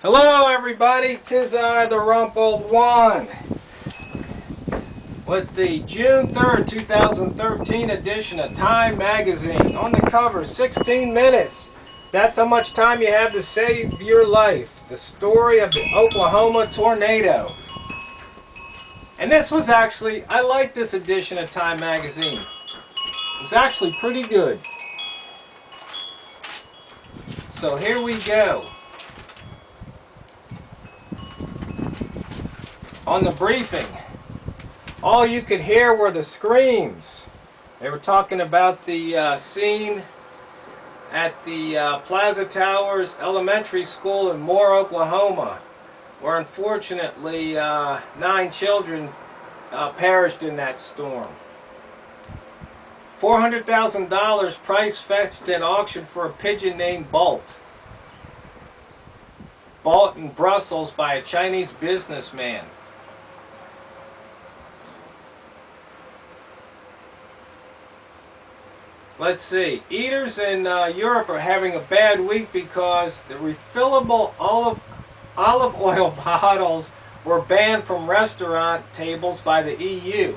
Hello everybody, 'tis I, the Rumpled One, with the June 3rd, 2013 edition of Time Magazine. On the cover, 16 minutes. That's how much time you have to save your life. The story of the Oklahoma tornado. And this was actually, I like this edition of Time Magazine. It's actually pretty good. So here we go. On the briefing, all you could hear were the screams. They were talking about the scene at the Plaza Towers Elementary School in Moore, Oklahoma, where unfortunately 9 children perished in that storm. $400,000 price fetched at auction for a pigeon named Bolt. Bought in Brussels by a Chinese businessman. Let's see. Eaters in Europe are having a bad week because the refillable olive oil bottles were banned from restaurant tables by the EU.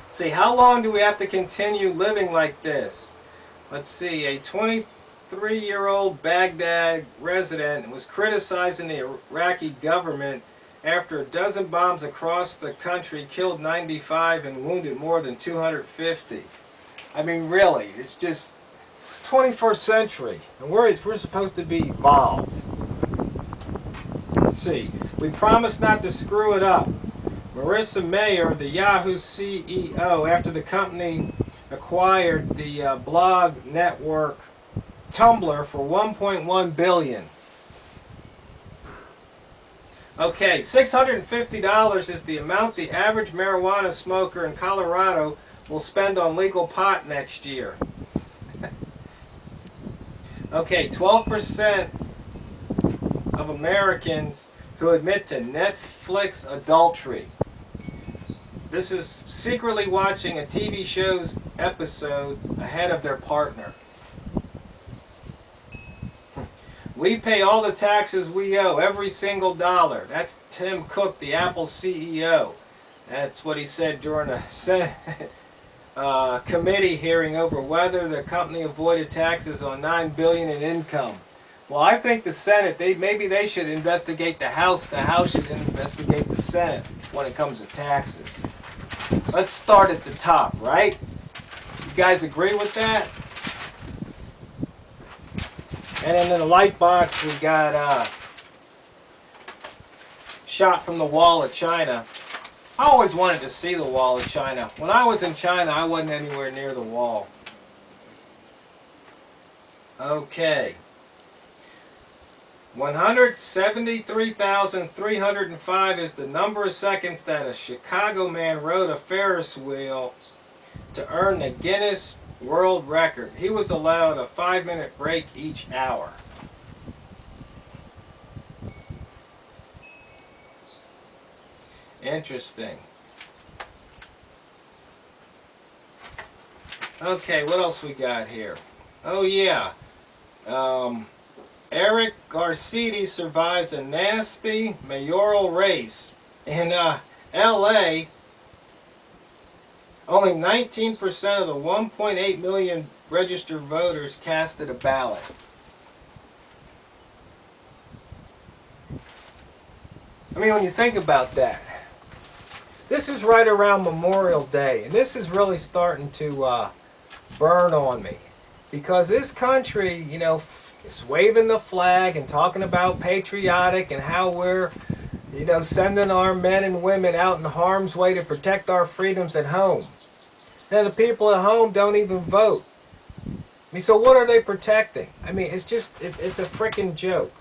Let's see, how long do we have to continue living like this? Let's see. A 23-year-old Baghdad resident was criticizing the Iraqi government after a dozen bombs across the country killed 95 and wounded more than 250. I mean, really, it's 21st century, and we're supposed to be evolved. Let's see. We promised not to screw it up. Marissa Mayer, the Yahoo CEO, after the company acquired the blog network Tumblr for $1.1 billion. Okay, $650 is the amount the average marijuana smoker in Colorado will spend on legal pot next year. Okay, 12% of Americans who admit to Netflix adultery. This is secretly watching a TV show's episode ahead of their partner. We pay all the taxes we owe, every single dollar. That's Tim Cook, the Apple CEO. That's what he said during a Senate committee hearing over whether the company avoided taxes on $9 billion in income. Well, I think the Senate, maybe they should investigate the House. The House should investigate the Senate when it comes to taxes. Let's start at the top, right? You guys agree with that? And then in the light box, we got shot from the Wall of China. I always wanted to see the Wall of China. When I was in China, I wasn't anywhere near the wall. Okay. 173,305 is the number of seconds that a Chicago man rode a Ferris wheel to earn the Guinness World Record. He was allowed a 5-minute break each hour. Interesting. Okay, what else we got here? Oh yeah. Eric Garcetti survives a nasty mayoral race in LA. Only 19% of the 1.8 million registered voters casted a ballot. I mean, when you think about that, this is right around Memorial Day, and this is really starting to burn on me. Because this country, you know, is waving the flag and talking about patriotic and how we're, you know, sending our men and women out in harm's way to protect our freedoms at home. Now the people at home don't even vote. I mean, so what are they protecting? I mean, it's just, it's a freaking joke.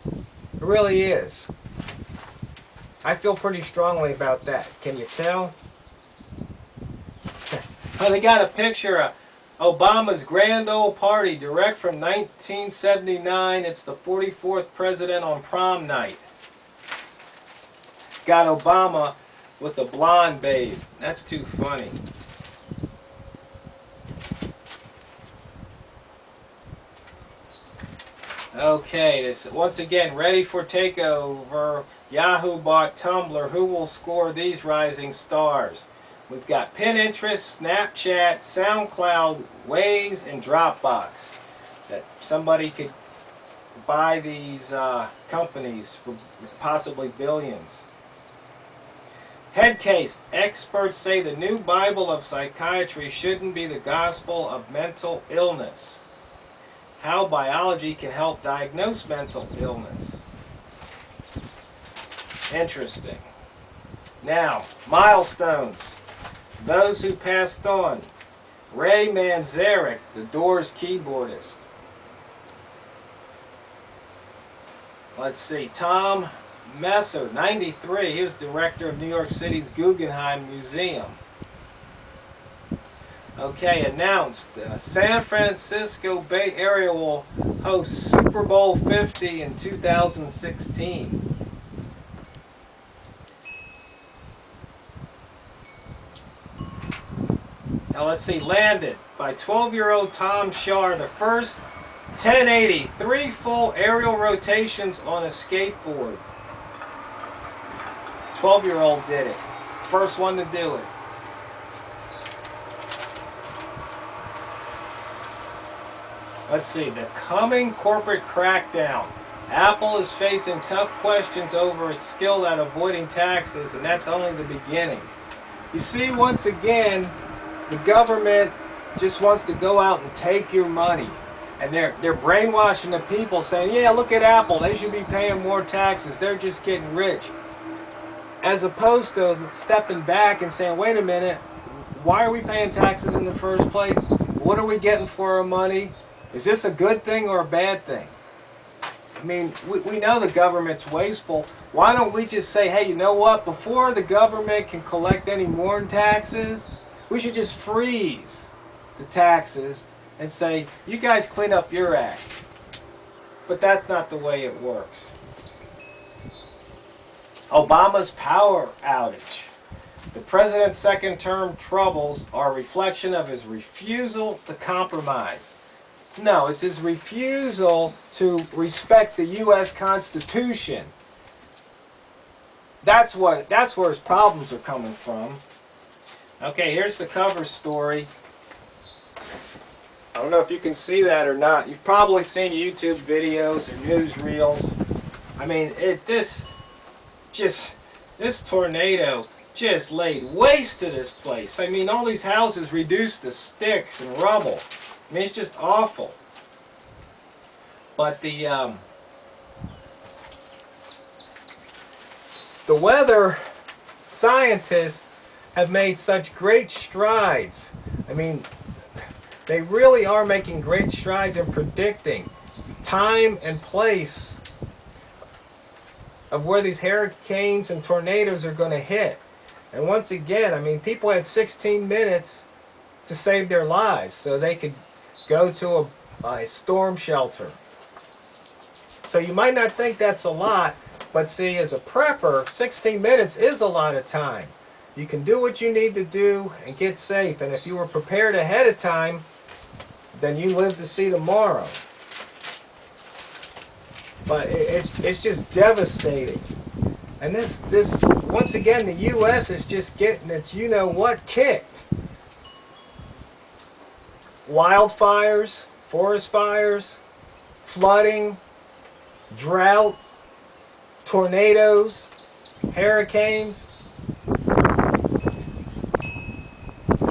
It really is. I feel pretty strongly about that. Can you tell? Oh, they got a picture of Obama's grand old party, direct from 1979. It's the 44th president on prom night. Got Obama with a blonde babe. That's too funny. Okay, this once again ready for takeover. Yahoo bought Tumblr. Who will score these rising stars? We've got Pinterest, Snapchat, SoundCloud, Waze, and Dropbox. That somebody could buy these companies for possibly billions. Head case. Experts say the new Bible of psychiatry shouldn't be the gospel of mental illness. How biology can help diagnose mental illness. Interesting. Now, milestones. Those who passed on. Ray Manzarek, the Doors keyboardist. Let's see, Tom Messer, 93. He was director of New York City's Guggenheim Museum. Okay, announced. San Francisco Bay Area will host Super Bowl 50 in 2016. Now let's see, landed by 12-year-old Tom Shar, the first 1080, 3 full aerial rotations on a skateboard. 12-year-old did it. First one to do it. Let's see, the coming corporate crackdown. Apple is facing tough questions over its skill at avoiding taxes, and that's only the beginning. You see, once again, the government just wants to go out and take your money. And they're brainwashing the people, saying, yeah, look at Apple, they should be paying more taxes, they're just getting rich. As opposed to stepping back and saying, wait a minute, why are we paying taxes in the first place? What are we getting for our money? Is this a good thing or a bad thing? I mean, we know the government's wasteful. Why don't we just say, hey, you know what? Before the government can collect any more in taxes, we should just freeze the taxes and say, you guys clean up your act. But that's not the way it works. Obama's power outage. The president's second-term troubles are a reflection of his refusal to compromise. No, it's his refusal to respect the U.S. Constitution. That's where his problems are coming from. Okay, here's the cover story. I don't know if you can see that or not. You've probably seen YouTube videos or newsreels. I mean, this tornado just laid waste to this place. I mean, all these houses reduced to sticks and rubble. I mean, it's just awful. But the weather scientists have made such great strides. I mean, they really are making great strides in predicting time and place of where these hurricanes and tornadoes are going to hit. And once again, I mean, people had 16 minutes to save their lives so they could go to a storm shelter. So you might not think that's a lot, but see, as a prepper, 16 minutes is a lot of time. You can do what you need to do and get safe. And if you were prepared ahead of time, then you live to see tomorrow. But it's just devastating. And this once again, the U.S. is just getting its you-know-what kicked. Wildfires, forest fires, flooding, drought, tornadoes, hurricanes.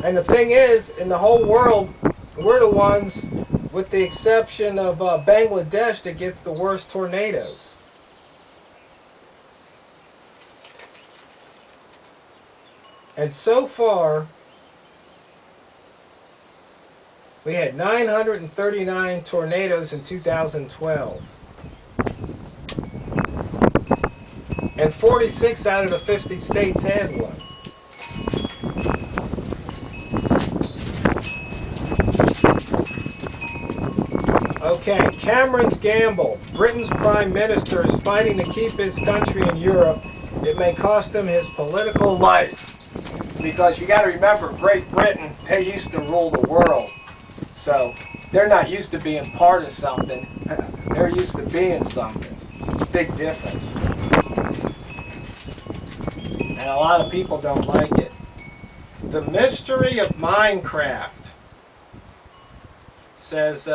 And the thing is, in the whole world, we're the ones, with the exception of Bangladesh, that gets the worst tornadoes. And so far, we had 939 tornadoes in 2012. And 46 out of the 50 states had one. Okay, Cameron's gamble. Britain's Prime Minister is fighting to keep his country in Europe. It may cost him his political life. Because you got to remember, Great Britain, they used to rule the world. So they're not used to being part of something. They're used to being something. It's a big difference. And a lot of people don't like it. The mystery of Minecraft says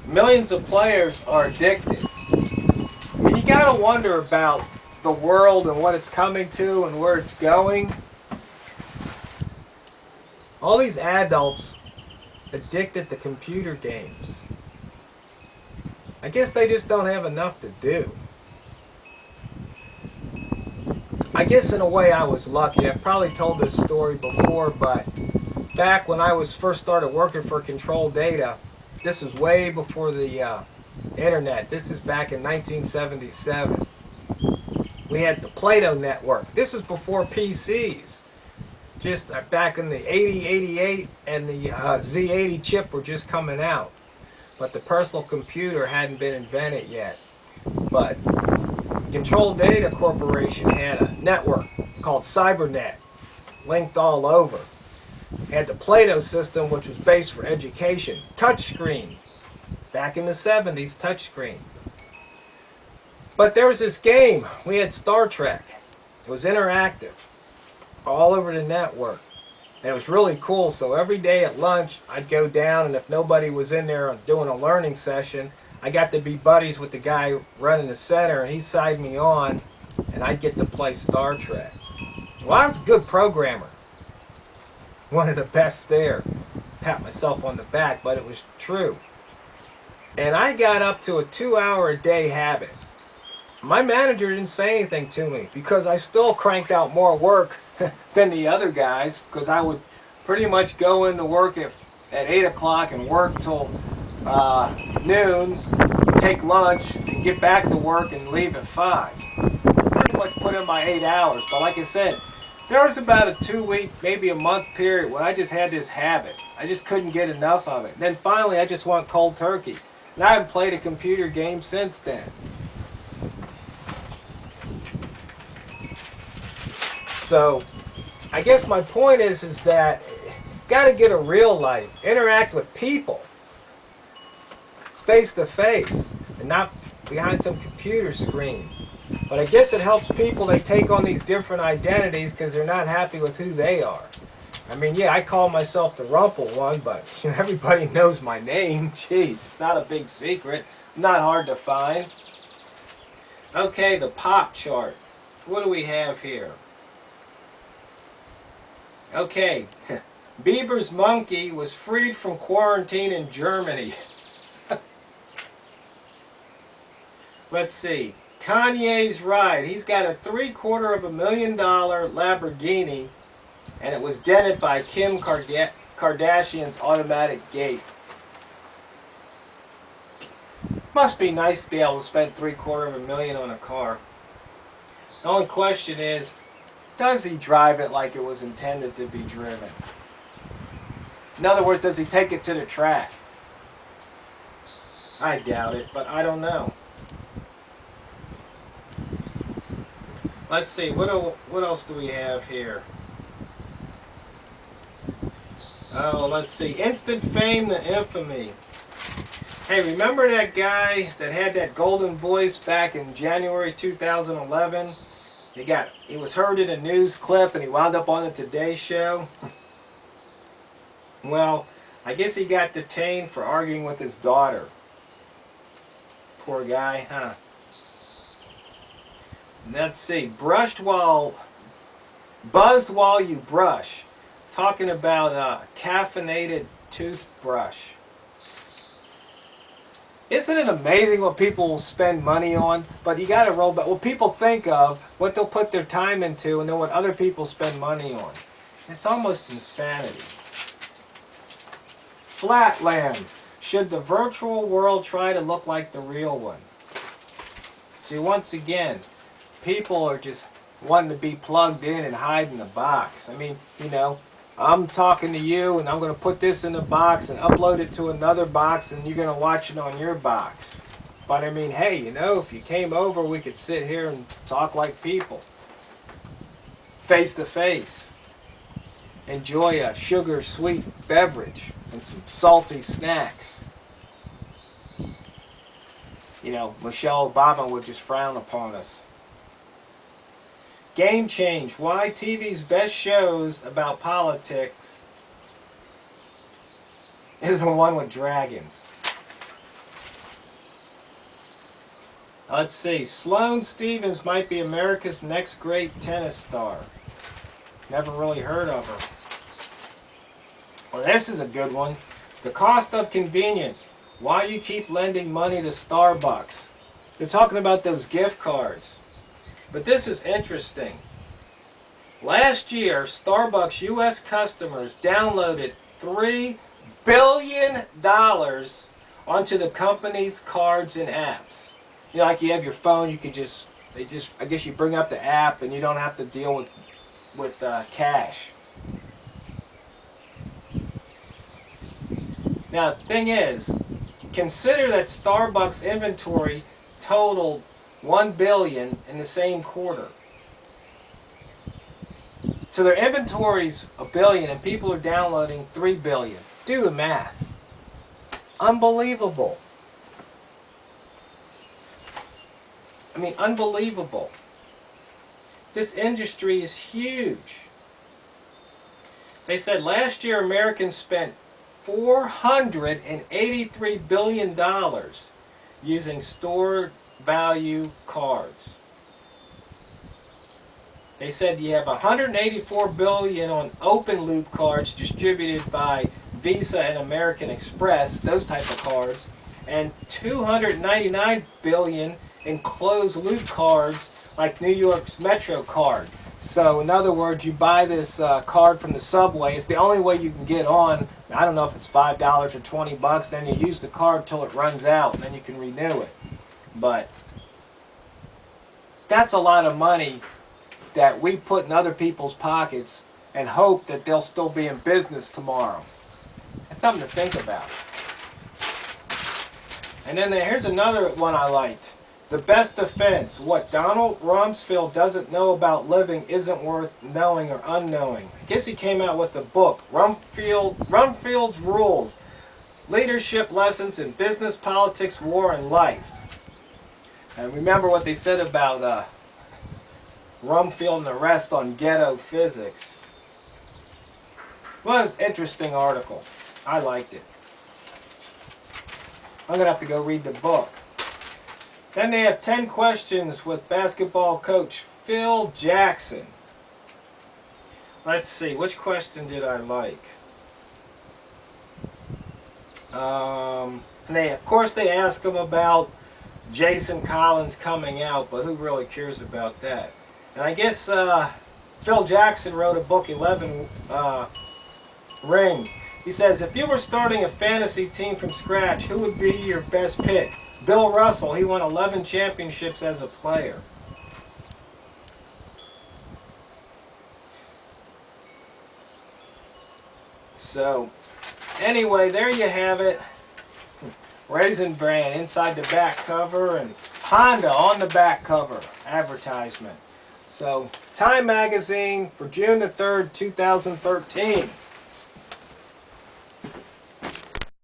millions of players are addicted. And you gotta wonder about the world and what it's coming to and where it's going. All these adults addicted to computer games. I guess they just don't have enough to do. I guess in a way I was lucky. I've probably told this story before, but back when I was first started working for Control Data, this was way before the internet. This is back in 1977. We had the Plato network. This is before PCs. Just back in the 80, 88, and the Z80 chip were just coming out. But the personal computer hadn't been invented yet. But Control Data Corporation had a network called CyberNet, linked all over. Had the Plato system, which was based for education. Touchscreen. Back in the 70s, touchscreen. But there was this game. We had Star Trek. It was interactive. All over the network. And it was really cool. So every day at lunch, I'd go down, and if nobody was in there doing a learning session, I got to be buddies with the guy running the center, and he signed me on, and I'd get to play Star Trek. Well, I was a good programmer. One of the best there. Pat myself on the back, but it was true. And I got up to a 2-hour-a-day habit. My manager didn't say anything to me because I still cranked out more work than the other guys, because I would pretty much go into work at 8 o'clock and work till noon, take lunch, and get back to work and leave at 5. Pretty much put in my 8 hours. But like I said, there was about a 2-week, maybe a month period when I just had this habit. I just couldn't get enough of it. Then finally I just went cold turkey. And I haven't played a computer game since then. So, I guess my point is that you got to get a real life, interact with people, face to face, and not behind some computer screen. But I guess it helps people. They take on these different identities because they're not happy with who they are. I mean, yeah, I call myself TheRumpledOne, but everybody knows my name. Jeez, it's not a big secret. Not hard to find. Okay, the pop chart. What do we have here? Okay, Bieber's monkey was freed from quarantine in Germany. Let's see. Kanye's ride. He's got a $750,000 Lamborghini, and it was dented by Kim Kardashian's automatic gate. Must be nice to be able to spend $750,000 on a car. The only question is, does he drive it like it was intended to be driven? In other words, does he take it to the track? I doubt it, but I don't know. Let's see, what else do we have here? Oh, let's see. Instant fame to infamy. Hey, remember that guy that had that golden voice back in January 2011? He was heard in a news clip and he wound up on the Today Show. Well, I guess he got detained for arguing with his daughter. Poor guy, huh? Let's see. Buzzed while you brush. Talking about a caffeinated toothbrush. Isn't it amazing what people will spend money on? But you got to roll back. What people think of, what they'll put their time into, and then what other people spend money on. It's almost insanity. Flatland. Should the virtual world try to look like the real one? See, once again, people are just wanting to be plugged in and hide in the box. I mean, I'm talking to you and I'm going to put this in a box and upload it to another box and you're going to watch it on your box. But I mean, hey, if you came over, we could sit here and talk like people. Face to face. Enjoy a sugar-sweet beverage and some salty snacks. you know, Michelle Obama would just frown upon us. Game Change. Why TV's best shows about politics is the one with dragons. Let's see. Sloane Stephens might be America's next great tennis star. Never really heard of her. Well, this is a good one. The cost of convenience. Why you keep lending money to Starbucks. They're talking about those gift cards. But this is interesting. Last year, Starbucks U.S. customers downloaded $3 billion onto the company's cards and apps. You know, like you have your phone, you can I guess you bring up the app and you don't have to deal with cash. Now, the thing is, consider that Starbucks inventory totaled $1 billion in the same quarter. So their inventory's $1 billion and people are downloading $3 billion. Do the math. Unbelievable. I mean, unbelievable. This industry is huge. They said last year Americans spent $483 billion using stored value cards. They said you have $184 billion on open loop cards distributed by Visa and American Express, those type of cards, and $299 billion in closed loop cards like New York's Metro card. So in other words, you buy this card from the subway. It's the only way you can get on. I don't know if it's $5 or $20. Then you use the card till it runs out, and then you can renew it. But that's a lot of money that we put in other people's pockets and hope that they'll still be in business tomorrow. That's something to think about. And then here's another one I liked. The best defense. What Donald Rumsfeld doesn't know about living isn't worth knowing or unknowing. I guess he came out with a book, Rumsfeld's Rules. Leadership Lessons in Business, Politics, War, and Life. And remember what they said about Rumsfeld and the rest on ghetto physics. Well, it was an interesting article. I liked it. I'm going to have to go read the book. Then they have 10 questions with basketball coach Phil Jackson. Let's see, which question did I like? And of course they ask him about Jason Collins coming out, but who really cares about that? And I guess Phil Jackson wrote a book, 11 Rings. He says, if you were starting a fantasy team from scratch, who would be your best pick? Bill Russell. He won 11 championships as a player. So, anyway, there you have it. Raisin Bran inside the back cover and Honda on the back cover advertisement. So, Time Magazine for June the 3rd, 2013.